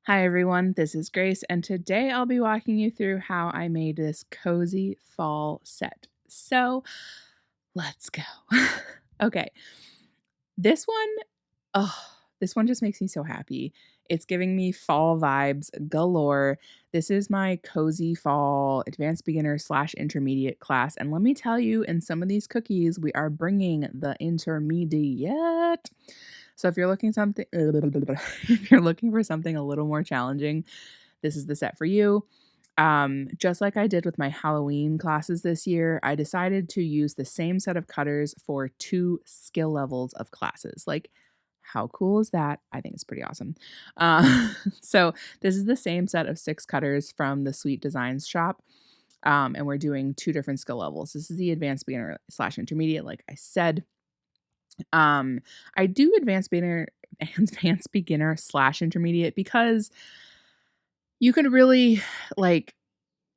Hi everyone, this is Grace, and today I'll be walking you through how I made this cozy fall set. So let's go. Okay, this one, oh, this one just makes me so happy. It's giving me fall vibes galore. This is my cozy fall advanced beginner slash intermediate class, and let me tell you, in some of these cookies, we are bringing the intermediate. So if you're looking something, if you're looking for something a little more challenging, this is the set for you. Just like I did with my Halloween classes this year, I decided to use the same set of cutters for 2 skill levels of classes. Like, how cool is that? I think it's pretty awesome. So this is the same set of 6 cutters from the Sweet Designs shop. And we're doing 2 different skill levels. This is the advanced beginner slash intermediate, like I said. Um, I do advanced beginner slash intermediate because you can really like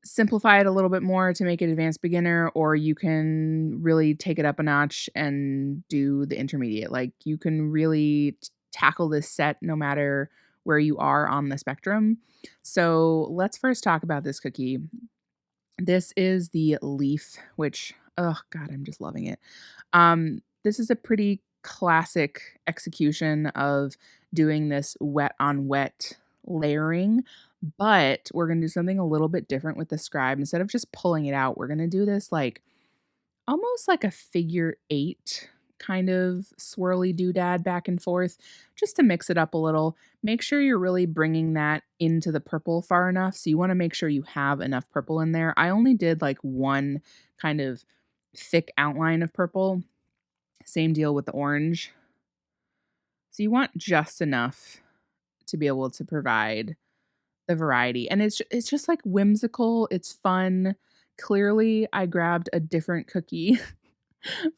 simplify it a little bit more to make it advanced beginner, or you can really take it up a notch and do the intermediate. Like you can really tackle this set no matter where you are on the spectrum. So let's first talk about this cookie. This is the leaf, which, oh God, I'm just loving it. This is a pretty classic execution of doing this wet on wet layering, but we're going to do something a little bit different with the scribe. Instead of just pulling it out, we're going to do this like almost like a figure eight kind of swirly doodad back and forth just to mix it up a little. Make sure you're really bringing that into the purple far enough. So you want to make sure you have enough purple in there. I only did like one kind of thick outline of purple. Same deal with the orange. So you want just enough to be able to provide the variety. And it's just like whimsical, it's fun. Clearly, I grabbed a different cookie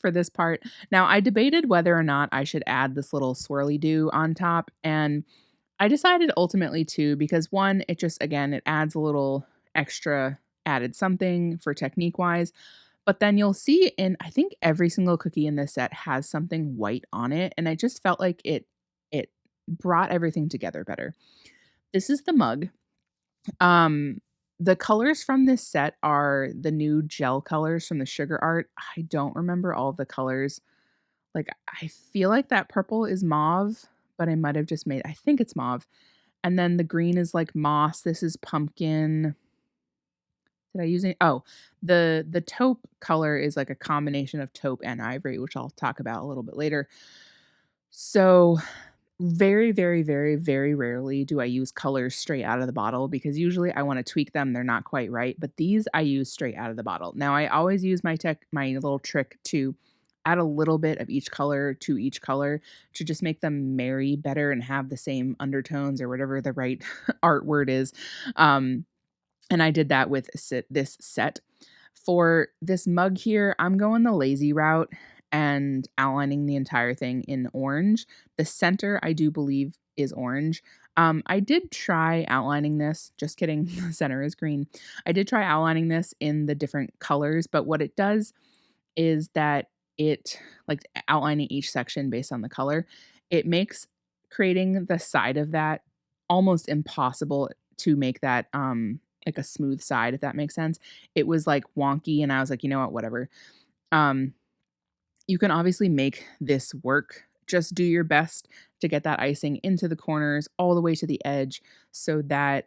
for this part. Now, I debated whether or not I should add this little swirly do on top, and I decided ultimately to because one, it just again, it adds a little extra added something for technique wise. But then you'll see in I think every single cookie in this set has something white on it, and I just felt like it brought everything together better. This is the mug. Um, the colors from this set are the new gel colors from the sugar art. I don't remember all of the colors. Like, I feel like that purple is mauve, but I might have just made I think it's mauve. And then the green is like moss. This is pumpkin. Did I use any? Oh, the taupe color is like a combination of taupe and ivory, which I'll talk about a little bit later. So very, very, very, very rarely do I use colors straight out of the bottle because usually I want to tweak them. They're not quite right, but these I use straight out of the bottle. Now I always use my little trick to add a little bit of each color to each color to just make them marry better and have the same undertones or whatever the right art word is. Um, and I did that with this set. For this mug here, I'm going the lazy route and outlining the entire thing in orange. The center, I do believe, is orange. I did try outlining this. Just kidding. The center is green. I did try outlining this in the different colors, but what it does is that it, like outlining each section based on the color, it makes creating the side of that almost impossible to make that like a smooth side, if that makes sense. It was like wonky and I was like, you know what, whatever. Um you can obviously make this work. Just do your best to get that icing into the corners all the way to the edge so that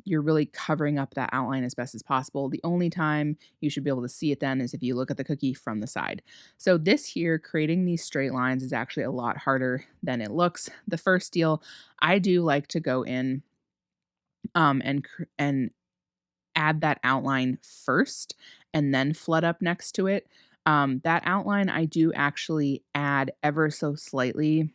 you're really covering up that outline as best as possible. The only time you should be able to see it then is if you look at the cookie from the side. So this here, creating these straight lines is actually a lot harder than it looks. The first deal, I do like to go in and add that outline first and then flood up next to it. That outline I do actually add ever so slightly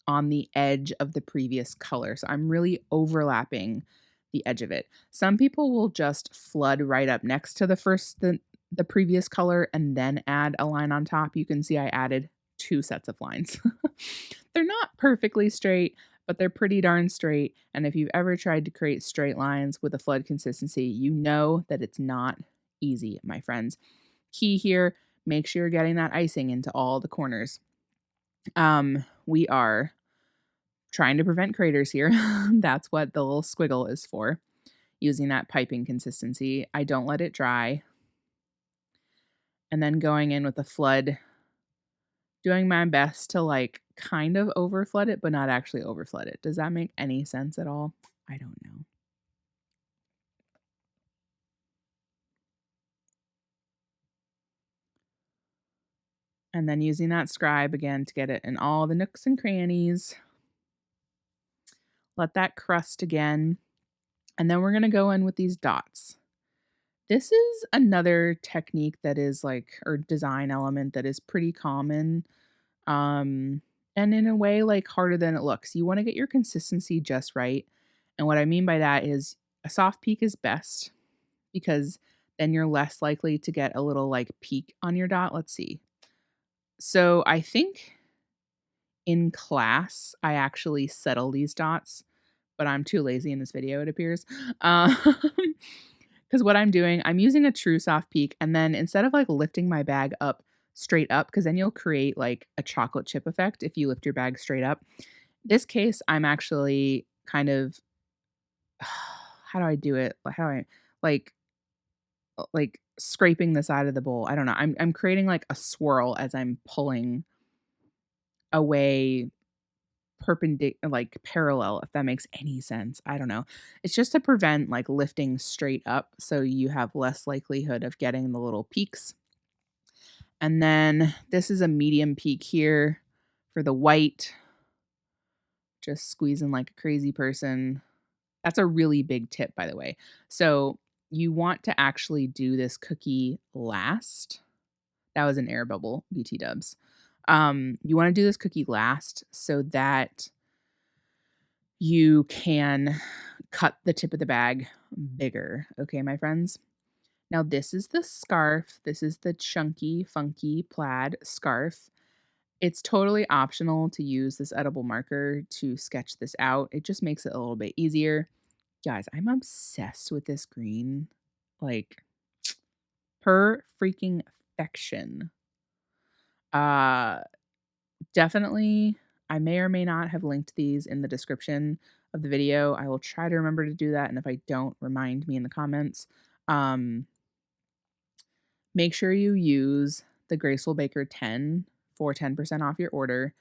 on the edge of the previous color. So I'm really overlapping the edge of it. Some people will just flood right up next to the previous color and then add a line on top. You can see I added 2 sets of lines. They're not perfectly straight, but they're pretty darn straight. And if you've ever tried to create straight lines with a flood consistency, you know that it's not easy, my friends. Key here, make sure you're getting that icing into all the corners. We are trying to prevent craters here. That's what the little squiggle is for, using that piping consistency. I don't let it dry. And then going in with the flood, doing my best to like kind of over flood it, but not actually over flood it. Does that make any sense at all? I don't know. And then using that scribe again to get it in all the nooks and crannies. Let that crust again. And then we're going to go in with these dots. This is another technique that is like, or design element that is pretty common. And in a way, like harder than it looks. You want to get your consistency just right. And what I mean by that is a soft peak is best because then you're less likely to get a little like peak on your dot. Let's see. So I think in class, I actually settle these dots, but I'm too lazy in this video, it appears. Because what I'm doing, I'm using a true soft peak, and then instead of like lifting my bag up straight up, because then you'll create like a chocolate chip effect if you lift your bag straight up. This case, I'm actually kind of, how do I do it? How do I like scraping the side of the bowl? I don't know. I'm creating like a swirl as I'm pulling away perpendicular, like parallel, if that makes any sense. I don't know. It's just to prevent like lifting straight up so you have less likelihood of getting the little peaks. And then this is a medium peak here for the white. Just squeezing like a crazy person. That's a really big tip, by the way. So you want to actually do this cookie last. That was an air bubble, BT dubs. You want to do this cookie last so that you can cut the tip of the bag bigger. Okay, my friends? Now, this is the scarf. This is the chunky, funky plaid scarf. It's totally optional to use this edible marker to sketch this out. It just makes it a little bit easier. Guys, I'm obsessed with this green. Like, per freaking fection. Definitely, I may or may not have linked these in the description of the video. I will try to remember to do that, and if I don't, remind me in the comments. Make sure you use the Graceful Baker 10 for 10% off your order.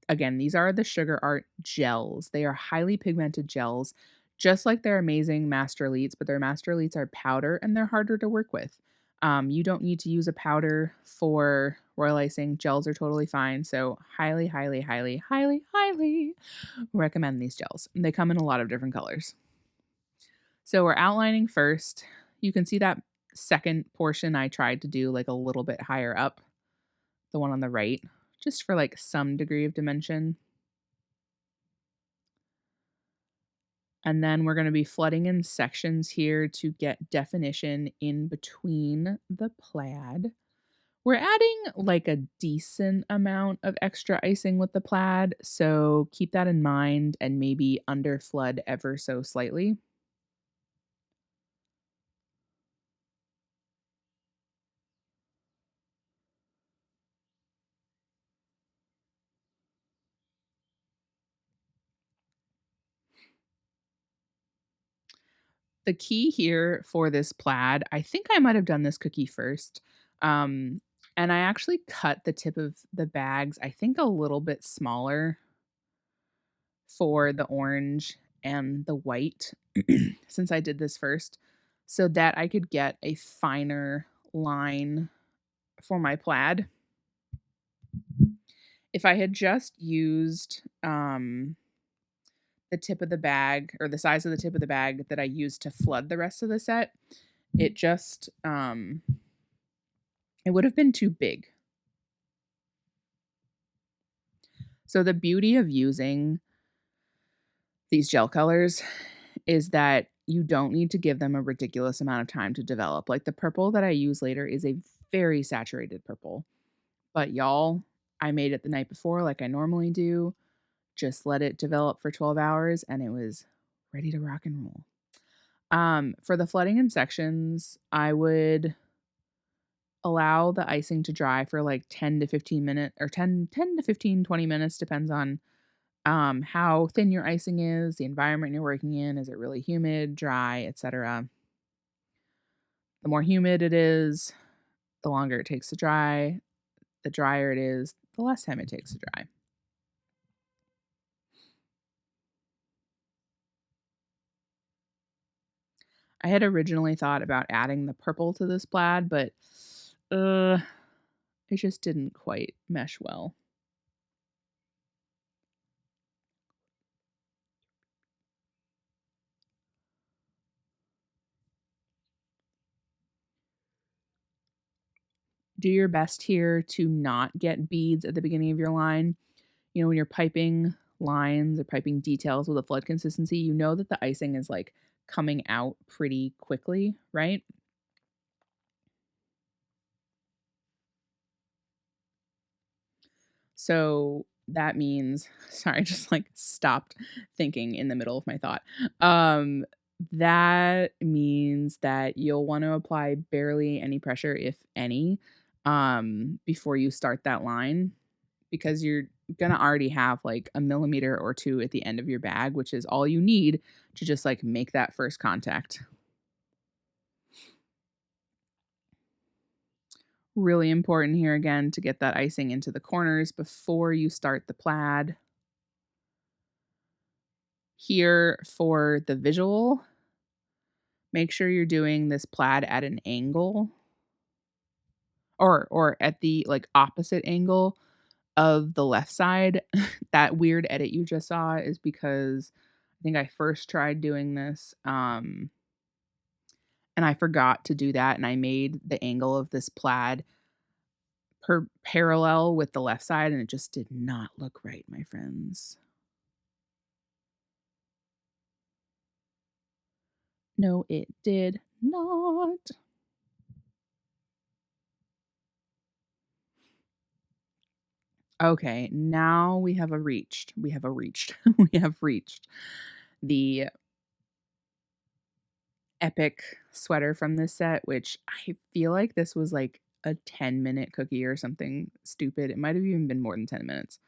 Again, these are the Sugar Art gels. They are highly pigmented gels, just like their amazing Master Elites, but their Master Elites are powder and they're harder to work with. You don't need to use a powder for royal icing. Gels are totally fine. So highly, highly, highly, highly, highly recommend these gels. They come in a lot of different colors. So we're outlining first. You can see that second portion I tried to do like a little bit higher up, the one on the right, just for like some degree of dimension. And then we're going to be flooding in sections here to get definition in between the plaid. We're adding like a decent amount of extra icing with the plaid, so keep that in mind and maybe under flood ever so slightly. The key here for this plaid, I think I might have done this cookie first. And I actually cut the tip of the bags, I think a little bit smaller for the orange and the white since I did this first so that I could get a finer line for my plaid. If I had just used the tip of the bag or the size of the tip of the bag that I used to flood the rest of the set, it just it would have been too big. So the beauty of using these gel colors is that you don't need to give them a ridiculous amount of time to develop. Like the purple that I use later is a very saturated purple. But y'all, I made it the night before like I normally do. Just let it develop for 12 hours and it was ready to rock and roll. For the flooding in sections, I would allow the icing to dry for like 10 to 15 minutes or 10 to 15, 20 minutes, depends on how thin your icing is, the environment you're working in, is it really humid, dry, etc. The more humid it is, the longer it takes to dry. The drier it is, the less time it takes to dry. I had originally thought about adding the purple to this plaid, but uh, it just didn't quite mesh well. Do your best here to not get beads at the beginning of your line. You know, when you're piping lines or piping details with a flood consistency, you know that the icing is like coming out pretty quickly, right? So that means, sorry, I just like stopped thinking in the middle of my thought. Um, that means that you'll want to apply barely any pressure, if any, before you start that line, because you're gonna already have like a millimeter or two at the end of your bag, which is all you need to just like make that first contact. Really important here again to get that icing into the corners before you start the plaid. Here for the visual, make sure you're doing this plaid at an angle or at the like opposite angle of the left side. That weird edit you just saw is because I think I first tried doing this and I forgot to do that and I made the angle of this plaid parallel with the left side and it just did not look right, my friends. No, it did not. Okay, now we have reached we have reached the epic sweater from this set, which I feel like this was like a 10-minute cookie or something stupid. It might have even been more than 10 minutes.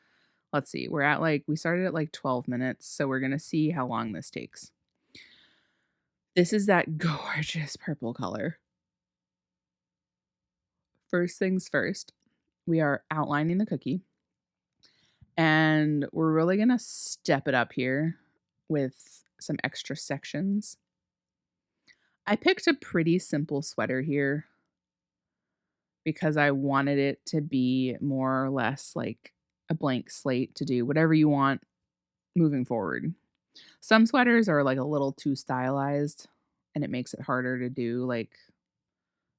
Let's see. We started at like 12 minutes, so we're going to see how long this takes. This is that gorgeous purple color. First things first, we are outlining the cookie. And we're really going to step it up here with some extra sections. I picked a pretty simple sweater here because I wanted it to be more or less like a blank slate to do whatever you want moving forward. Some sweaters are like a little too stylized and it makes it harder to do like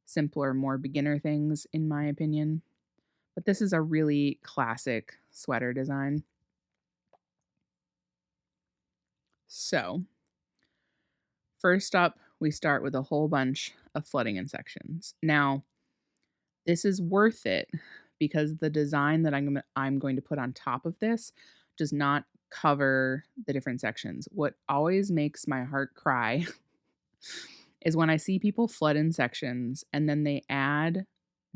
simpler, more beginner things, in my opinion. But this is a really classic sweater design. So, first up, we start with a whole bunch of flooding in sections. Now, this is worth it because the design that I'm going to put on top of this does not cover the different sections. What always makes my heart cry is when I see people flood in sections and then they add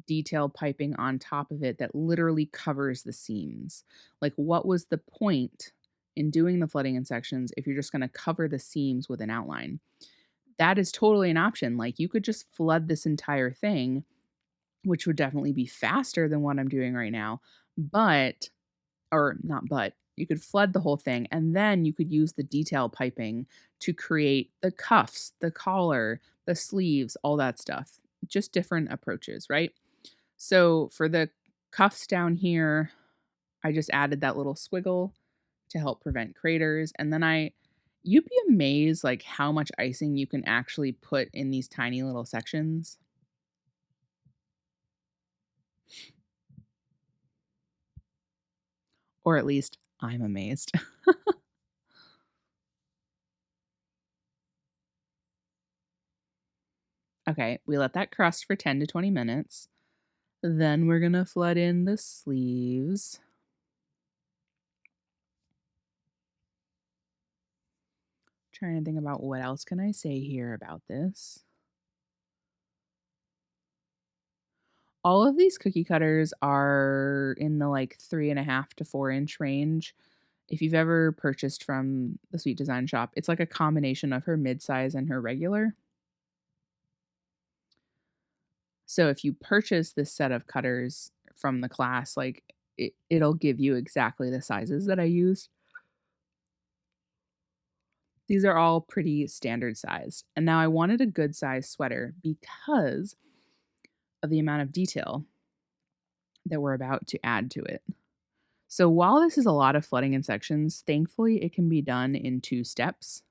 detailed piping on top of it that literally covers the seams. Like, what was the point in doing the flooding in sections if you're just going to cover the seams with an outline? That is totally an option. Like, you could just flood this entire thing, which would definitely be faster than what I'm doing right now. But, or not, but you could flood the whole thing and then you could use the detail piping to create the cuffs, the collar, the sleeves, all that stuff. Just different approaches, right? So for the cuffs down here, I just added that little swiggle to help prevent craters. And then you'd be amazed like how much icing you can actually put in these tiny little sections. Or at least I'm amazed. Okay, we let that crust for 10 to 20 minutes. Then we're going to flood in the sleeves. Trying to think about what else can I say here about this. All of these cookie cutters are in the like 3.5 to 4 inch range. If you've ever purchased from the Sweet Design Shop, it's like a combination of her mid-size and her regular. So if you purchase this set of cutters from the class, like it'll give you exactly the sizes that I used. These are all pretty standard sized. And now I wanted a good size sweater because of the amount of detail that we're about to add to it. So while this is a lot of flooding in sections, thankfully it can be done in 2 steps.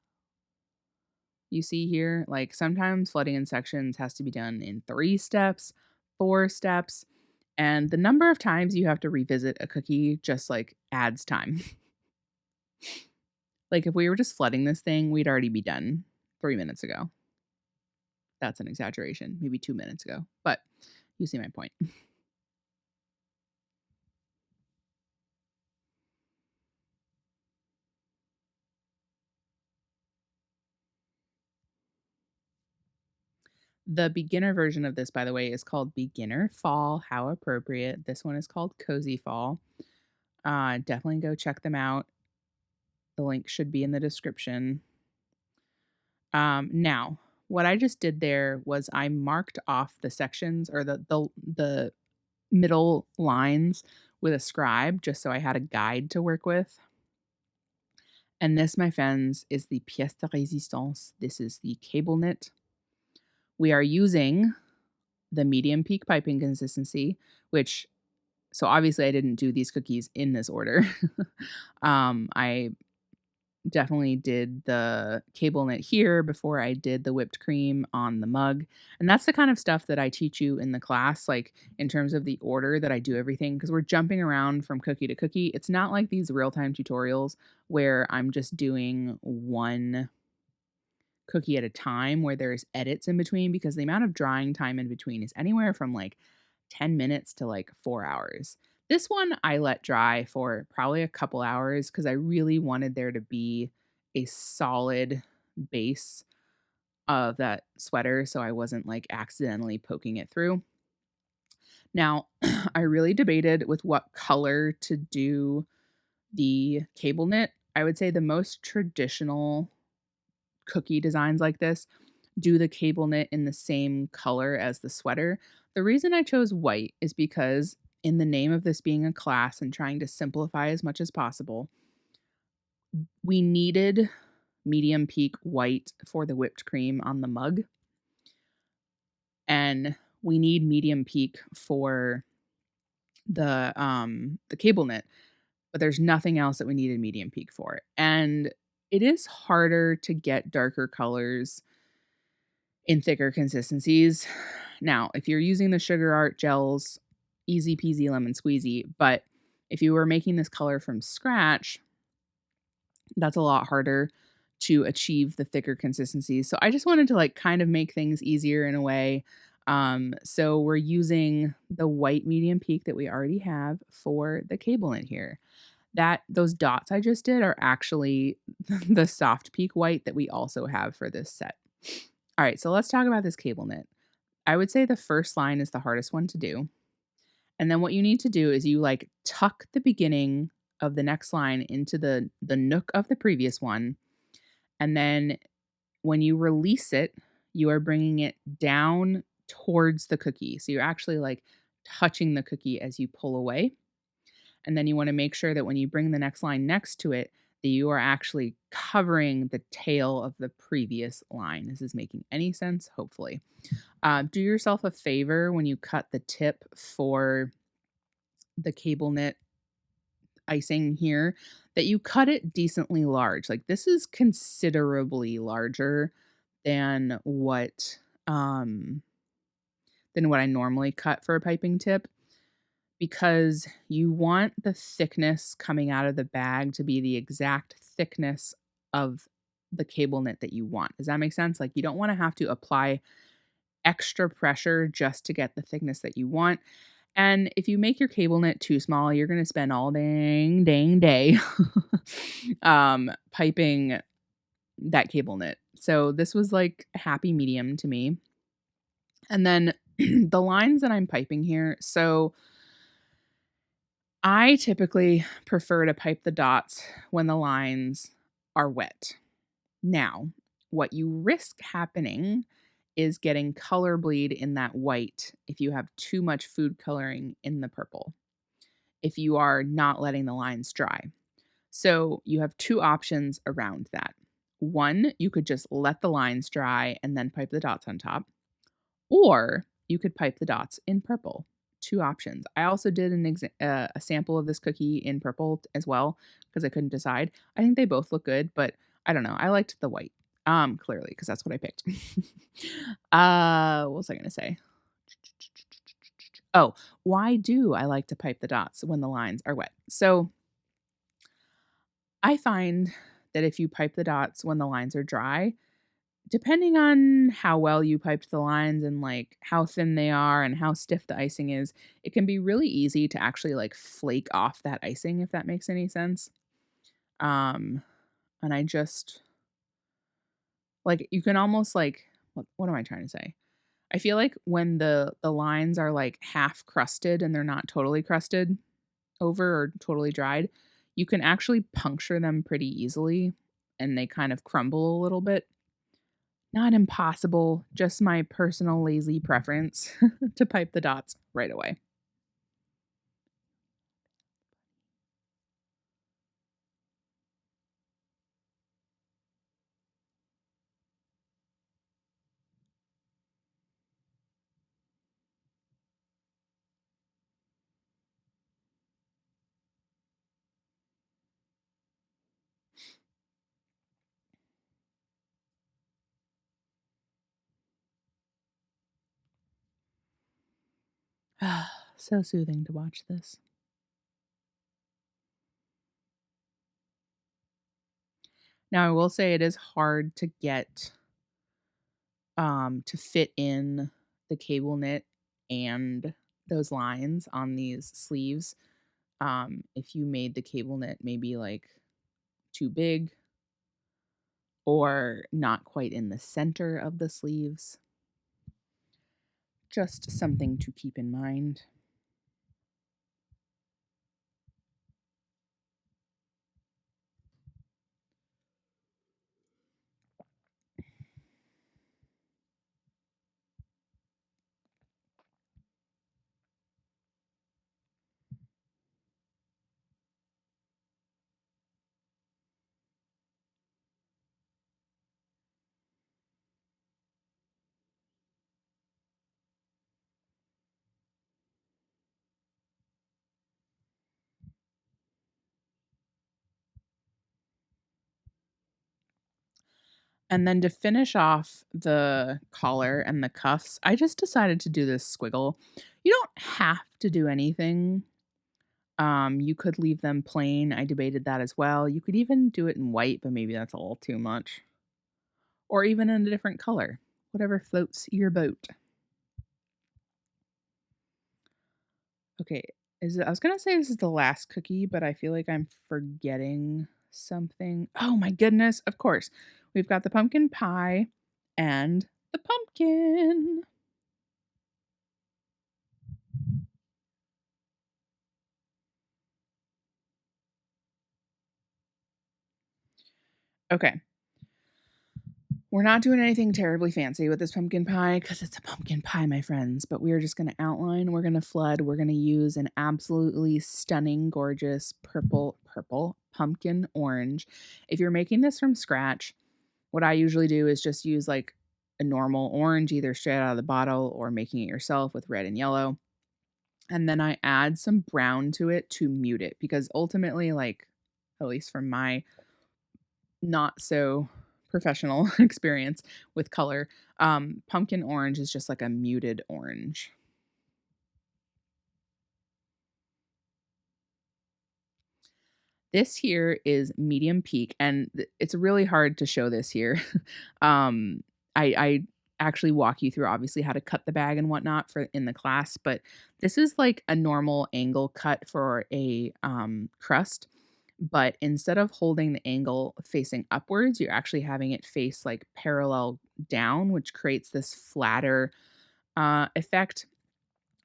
You see here, like sometimes flooding in sections has to be done in 3 steps, 4 steps, and the number of times you have to revisit a cookie just like adds time. Like if we were just flooding this thing, we'd already be done 3 minutes ago. That's an exaggeration, maybe 2 minutes ago, but you see my point. The beginner version of this, by the way, is called Beginner Fall. How appropriate. This one is called Cozy Fall. Definitely go check them out. The link should be in the description. Now, what I just did there was I marked off the sections or the middle lines with a scribe just so I had a guide to work with. And this, my friends, is the pièce de résistance. This is the cable knit. We are using the medium peak piping consistency, which, so obviously I didn't do these cookies in this order. I definitely did the cable knit here before I did the whipped cream on the mug. And that's the kind of stuff that I teach you in the class, like in terms of the order that I do everything, because we're jumping around from cookie to cookie. It's not like these real-time tutorials where I'm just doing one cookie at a time where there's edits in between, because the amount of drying time in between is anywhere from like 10 minutes to like 4 hours. This one I let dry for probably a couple hours because I really wanted there to be a solid base of that sweater so I wasn't like accidentally poking it through. Now, I really debated with what color to do the cable knit. I would say the most traditional cookie designs like this do the cable knit in the same color as the sweater. The reason I chose white is because, in the name of this being a class and trying to simplify as much as possible, we needed medium peak white for the whipped cream on the mug. And we need medium peak for the cable knit, but there's nothing else that we needed medium peak for. And it is harder to get darker colors in thicker consistencies. Now, if you're using the Sugar Art gels, easy peasy lemon squeezy, but if you were making this color from scratch, that's a lot harder to achieve the thicker consistencies. So I just wanted to like kind of make things easier in a way. So we're using the white medium peak that we already have for the cable knit here. Those dots I just did are actually the soft peak white that we also have for this set. All right, so let's talk about this cable knit. I would say the first line is the hardest one to do. And then what you need to do is you like tuck the beginning of the next line into the nook of the previous one. And then when you release it, you are bringing it down towards the cookie. So you're actually like touching the cookie as you pull away. And then you want to make sure that when you bring the next line next to it, that you are actually covering the tail of the previous line. This is making any sense, hopefully. Do yourself a favor when you cut the tip for the cable knit icing here, that you cut it decently large. Like this is considerably larger than what I normally cut for a piping tip, because you want the thickness coming out of the bag to be the exact thickness of the cable knit that you want. Does that make sense? Like you don't want to have to apply extra pressure just to get the thickness that you want. And if you make your cable knit too small, you're going to spend all dang day piping that cable knit. So this was like a happy medium to me. And then the lines that I'm piping here. So I typically prefer to pipe the dots when the lines are wet. Now, what you risk happening is getting color bleed in that white if you have too much food coloring in the purple, if you are not letting the lines dry. So you have two options around that. One, you could just let the lines dry and then pipe the dots on top, or you could pipe the dots in purple. Two options. I also did a sample of this cookie in purple as well because I couldn't decide. I think they both look good, but I don't know. I liked the white. Clearly, because that's what I picked. What was I gonna say? Oh, why do I like to pipe the dots when the lines are wet? So I find that if you pipe the dots when the lines are dry, depending on how well you piped the lines and like how thin they are and how stiff the icing is, it can be really easy to actually like flake off that icing if that makes any sense. Um and I just like you can almost like what am I trying to say? I feel like when the lines are like half crusted and they're not totally crusted over or totally dried, you can actually puncture them pretty easily and they kind of crumble a little bit. Not impossible, just my personal lazy preference to pipe the dots right away. So soothing to watch this. Now, I will say it is hard to get to fit in the cable knit and those lines on these sleeves. If you made the cable knit maybe like too big or not quite in the center of the sleeves, just something to keep in mind. And then to finish off the collar and the cuffs, I just decided to do this squiggle. You don't have to do anything. You could leave them plain. I debated that as well. You could even do it in white, but maybe that's a little too much. Or even in a different color. Whatever floats your boat. Okay, I was gonna say this is the last cookie, but I feel like I'm forgetting something. Oh my goodness, of course. We've got the pumpkin pie and the pumpkin. Okay. We're not doing anything terribly fancy with this pumpkin pie because it's a pumpkin pie, my friends. But we're just going to outline, we're going to flood, we're going to use an absolutely stunning, gorgeous purple pumpkin orange. If you're making this from scratch, what I usually do is just use like a normal orange, either straight out of the bottle or making it yourself with red and yellow. And then I add some brown to it to mute it because ultimately, like, at least from my not so professional experience with color, pumpkin orange is just like a muted orange. This here is medium peak, and it's really hard to show this here. um, I actually walk you through obviously how to cut the bag and whatnot for in the class, but this is like a normal angle cut for a crust. But instead of holding the angle facing upwards, you're actually having it face like parallel down, which creates this flatter effect.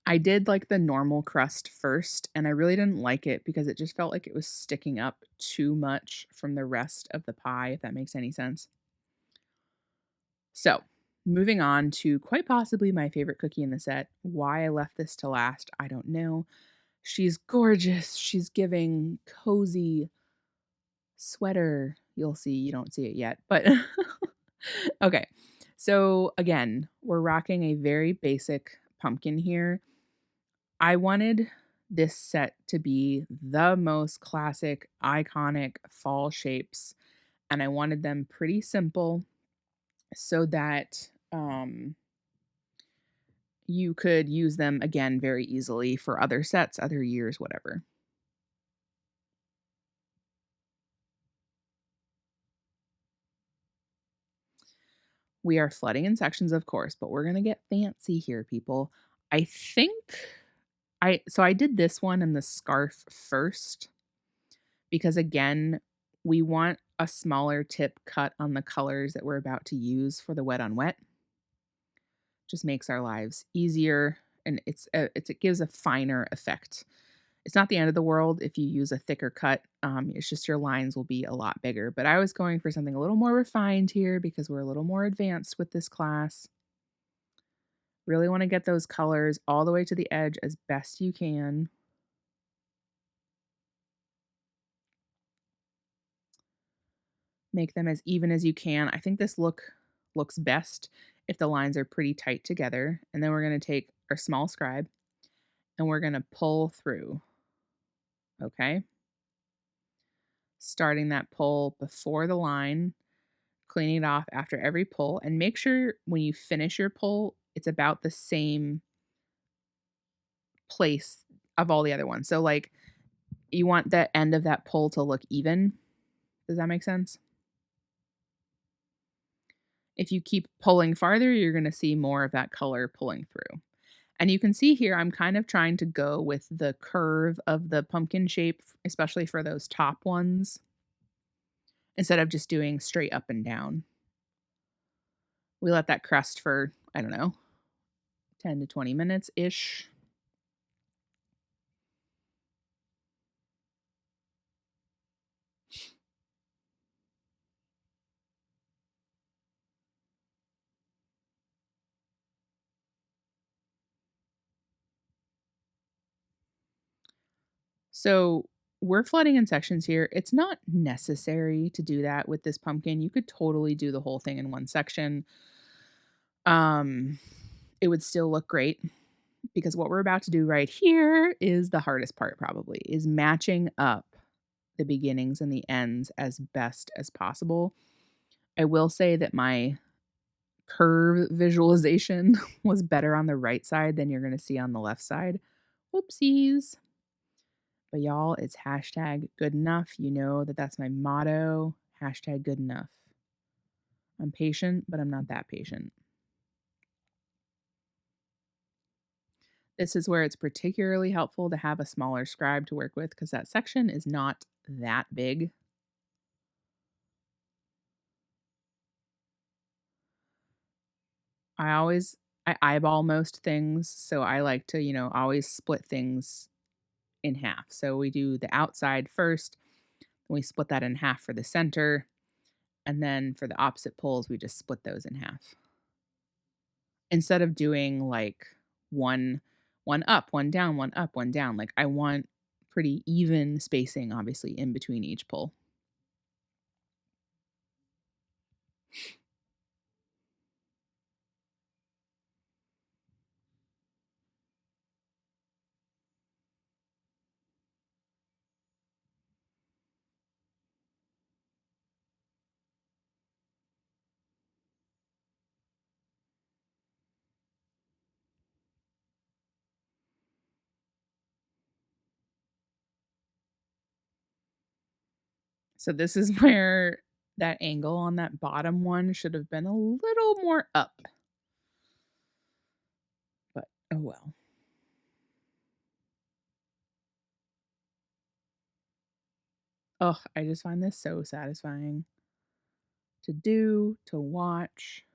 I did like the normal crust first, and I really didn't like it because it just felt like it was sticking up too much from the rest of the pie, if that makes any sense. So, moving on to quite possibly my favorite cookie in the set. Why I left this to last, I don't know. She's gorgeous. She's giving cozy sweater. You'll see, you don't see it yet, but okay. So, again, we're rocking a very basic pumpkin here. I wanted this set to be the most classic, iconic fall shapes, and I wanted them pretty simple so that you could use them again very easily for other sets, other years, whatever. We are flooding in sections, of course, but we're gonna get fancy here, people. I think I did this one and the scarf first because again, we want a smaller tip cut on the colors that we're about to use for the wet on wet. Just makes our lives easier and it gives a finer effect. It's not the end of the world if you use a thicker cut. It's just your lines will be a lot bigger. But I was going for something a little more refined here because we're a little more advanced with this class. Really want to get those colors all the way to the edge as best you can. Make them as even as you can. I think this looks best if the lines are pretty tight together. And then we're going to take our small scribe and we're going to pull through. Okay? Starting that pull before the line, cleaning it off after every pull, and make sure when you finish your pull, it's about the same place of all the other ones. So, like, you want the end of that pull to look even. Does that make sense? If you keep pulling farther, you're going to see more of that color pulling through. And you can see here, I'm kind of trying to go with the curve of the pumpkin shape, especially for those top ones, instead of just doing straight up and down. We let that crust for, I don't know, 10 to 20 minutes ish. So we're flooding in sections here. It's not necessary to do that with this pumpkin. You could totally do the whole thing in one section. Um, it would still look great because what we're about to do right here is the hardest part probably is matching up the beginnings and the ends as best as possible. I will say that my curve visualization was better on the right side than you're going to see on the left side. Whoopsies. But y'all, it's hashtag good enough. You know that that's my motto. Hashtag good enough. I'm patient, but I'm not that patient. This is where it's particularly helpful to have a smaller scribe to work with because that section is not that big. I eyeball most things, so I like to, always split things in half. So we do the outside first, and we split that in half for the center, and then for the opposite poles, we just split those in half. Instead of doing like one one up, one down, one up, one down. Like I want pretty even spacing obviously in between each pull. So this is where that angle on that bottom one should have been a little more up. But oh well. Oh, I just find this so satisfying to do, to watch.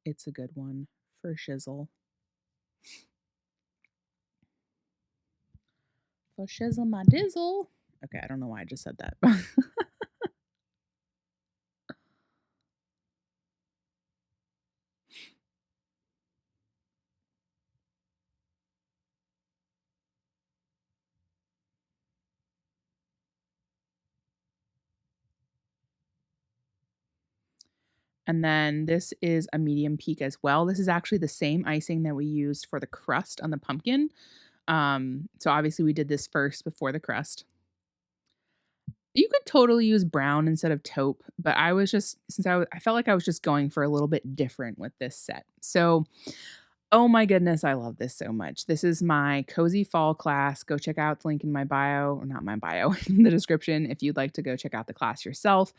It's a good one for shizzle. For shizzle my dizzle. Okay, I don't know why I just said that. And then this is a medium peak as well. This is actually the same icing that we used for the crust on the pumpkin. So obviously we did this first before the crust. You could totally use brown instead of taupe, but I was just since I felt like I was just going for a little bit different with this set. So, oh my goodness, I love this so much. This is my cozy fall class. Go check out the link in my bio, or not my bio, in the description if you'd like to go check out the class yourself.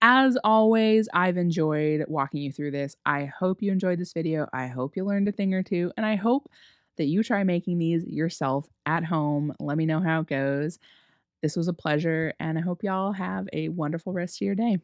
As always, I've enjoyed walking you through this. I hope you enjoyed this video. I hope you learned a thing or two, and I hope that you try making these yourself at home. Let me know how it goes. This was a pleasure, and I hope y'all have a wonderful rest of your day.